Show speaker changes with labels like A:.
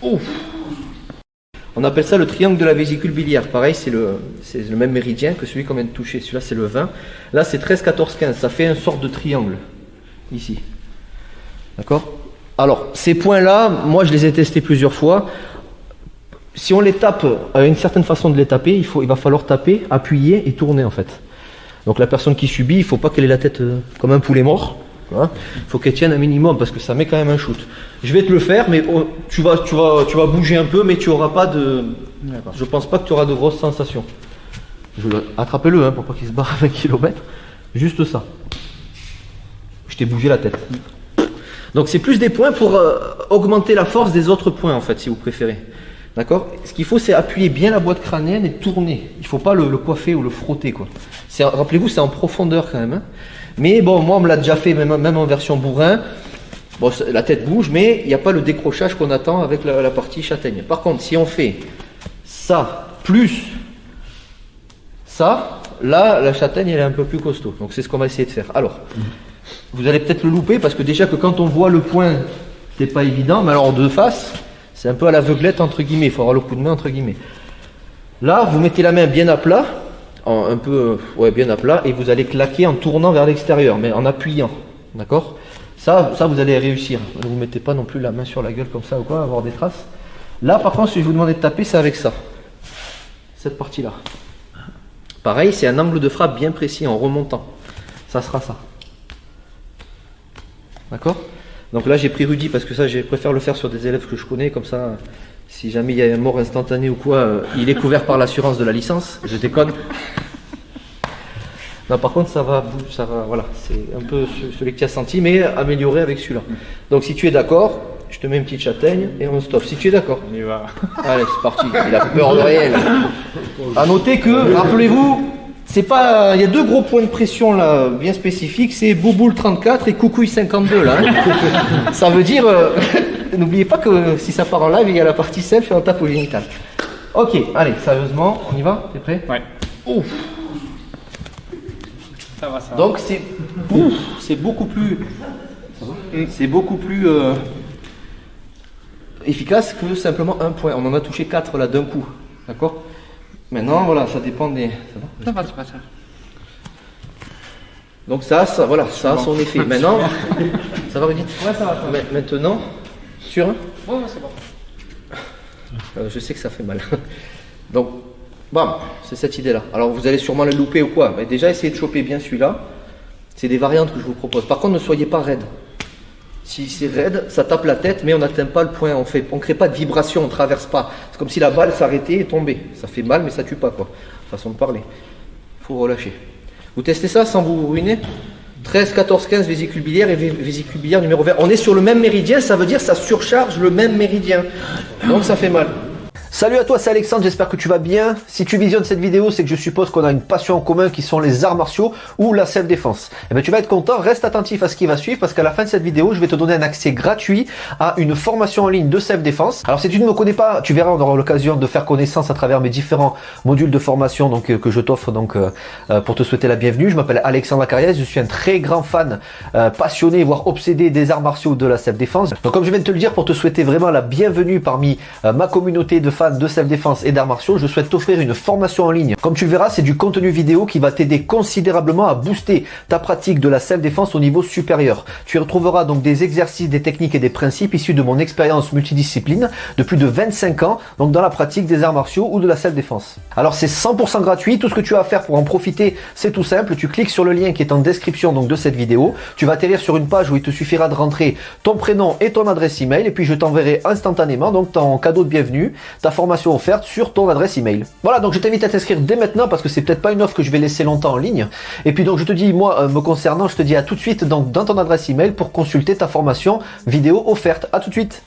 A: Ouf. On appelle ça le triangle de la vésicule biliaire. Pareil, c'est le même méridien que celui qu'on vient de toucher. Celui-là, c'est le 20. Là, c'est 13, 14, 15. Ça fait une sorte de triangle, ici. D'accord? Alors, ces points-là, moi, je les ai testés plusieurs fois. Si on les tape, une certaine façon de les taper, il va falloir taper, appuyer et tourner, en fait. Donc, la personne qui subit, il ne faut pas qu'elle ait la tête comme un poulet mort. Il faut qu'elle tienne un minimum parce que ça met quand même un shoot. Je vais te le faire, mais tu vas bouger un peu, mais tu n'auras pas de. Je pense pas que tu auras de grosses sensations. Attrapez-le pour pas qu'il se barre à 20 km. Juste ça. Je t'ai bougé la tête. Donc c'est plus des points pour augmenter la force des autres points en fait, si vous préférez. D'accord? Ce qu'il faut, c'est appuyer bien la boîte crânienne et tourner. Il ne faut pas le coiffer ou le frotter, quoi. Rappelez-vous, c'est en profondeur quand même. Mais bon, moi, on me l'a déjà fait, même en version bourrin. Bon, la tête bouge, mais il n'y a pas le décrochage qu'on attend avec la partie châtaigne. Par contre, si on fait ça, plus ça, là, la châtaigne, elle est un peu plus costaud. Donc, c'est ce qu'on va essayer de faire. Alors, vous allez peut-être le louper, parce que déjà que quand on voit le point, c'est pas évident. Mais alors, de face, c'est un peu à l'aveuglette, entre guillemets. Il faut avoir le coup de main, entre guillemets. Là, vous mettez la main bien à plat. Bien à plat, et vous allez claquer en tournant vers l'extérieur, mais en appuyant, d'accord? Ça vous allez réussir. Ne vous mettez pas non plus la main sur la gueule comme ça ou quoi, avoir des traces. Là, par contre, si je vous demandais de taper, c'est avec ça, cette partie-là. Pareil, c'est un angle de frappe bien précis en remontant. Ça sera ça, d'accord? Donc là, j'ai pris Rudy parce que ça, je préfère le faire sur des élèves que je connais, comme ça. Si jamais il y a une mort instantanée ou quoi, il est couvert par l'assurance de la licence. Je déconne. Non, par contre, voilà, c'est un peu celui que tu as senti, mais amélioré avec celui-là. Donc, si tu es d'accord, je te mets une petite châtaigne et on stop. Si tu es d'accord.
B: On y va.
A: Allez, c'est parti. Il a peur de rien. Là. À noter que, rappelez-vous, c'est pas, il y a deux gros points de pression là, bien spécifiques. C'est Bouboule 34 et Coucouille 52 là. Hein. Ça veut dire. N'oubliez pas que si ça part en live, il y a la partie self et on tape au génital. Ok, allez, sérieusement, on y va? T'es prêt?
B: Ouais.
A: Ouf.
B: Ça va, ça va.
A: Donc c'est beaucoup plus efficace que simplement un point. On en a touché 4 là d'un coup. D'accord? Maintenant, voilà, ça dépend des.
B: Ça va, ça va, ça va.
A: Donc ça a son effet. Maintenant, ça va Rudy?
B: Ouais, ça va.
A: Maintenant. Sûr?
B: Ouais, c'est bon.
A: Je sais que ça fait mal. Donc, bam, c'est cette idée-là. Alors, vous allez sûrement le louper ou quoi. Mais déjà, essayez de choper bien celui-là. C'est des variantes que je vous propose. Par contre, ne soyez pas raide. Si c'est raide, ça tape la tête, mais on n'atteint pas le point. On ne crée pas de vibration, on ne traverse pas. C'est comme si la balle s'arrêtait et tombait. Ça fait mal, mais ça tue pas, quoi. Façon de parler. Il faut relâcher. Vous testez ça sans vous ruiner? 13, 14, 15 vésicule biliaire et vésicule biliaire numéro 20. On est sur le même méridien, ça veut dire que ça surcharge le même méridien. Donc ça fait mal. Salut à toi, c'est Alexandre, j'espère que tu vas bien. Si tu visionnes cette vidéo, c'est que je suppose qu'on a une passion en commun qui sont les arts martiaux ou la self-défense. Eh bien, tu vas être content, reste attentif à ce qui va suivre parce qu'à la fin de cette vidéo, je vais te donner un accès gratuit à une formation en ligne de self-défense. Alors, si tu ne me connais pas, tu verras, on aura l'occasion de faire connaissance à travers mes différents modules de formation que je t'offre pour te souhaiter la bienvenue. Je m'appelle Alexandre Acariès, je suis un très grand fan, passionné, voire obsédé des arts martiaux de la self-défense. Donc, comme je viens de te le dire, pour te souhaiter vraiment la bienvenue parmi ma communauté de fans de self-défense et d'arts martiaux, je souhaite t'offrir une formation en ligne. Comme tu le verras, c'est du contenu vidéo qui va t'aider considérablement à booster ta pratique de la self-défense au niveau supérieur. Tu y retrouveras donc des exercices, des techniques et des principes issus de mon expérience multidiscipline de plus de 25 ans, donc dans la pratique des arts martiaux ou de la self-défense. Alors c'est 100% gratuit, tout ce que tu as à faire pour en profiter, c'est tout simple, tu cliques sur le lien qui est en description donc de cette vidéo, tu vas atterrir sur une page où il te suffira de rentrer ton prénom et ton adresse email et puis je t'enverrai instantanément donc ton cadeau de bienvenue, ta formation offerte sur ton adresse email. Voilà, donc je t'invite à t'inscrire dès maintenant parce que c'est peut-être pas une offre que je vais laisser longtemps en ligne. Et puis donc je te dis, moi me concernant, je te dis à tout de suite donc dans ton adresse email pour consulter ta formation vidéo offerte. À tout de suite.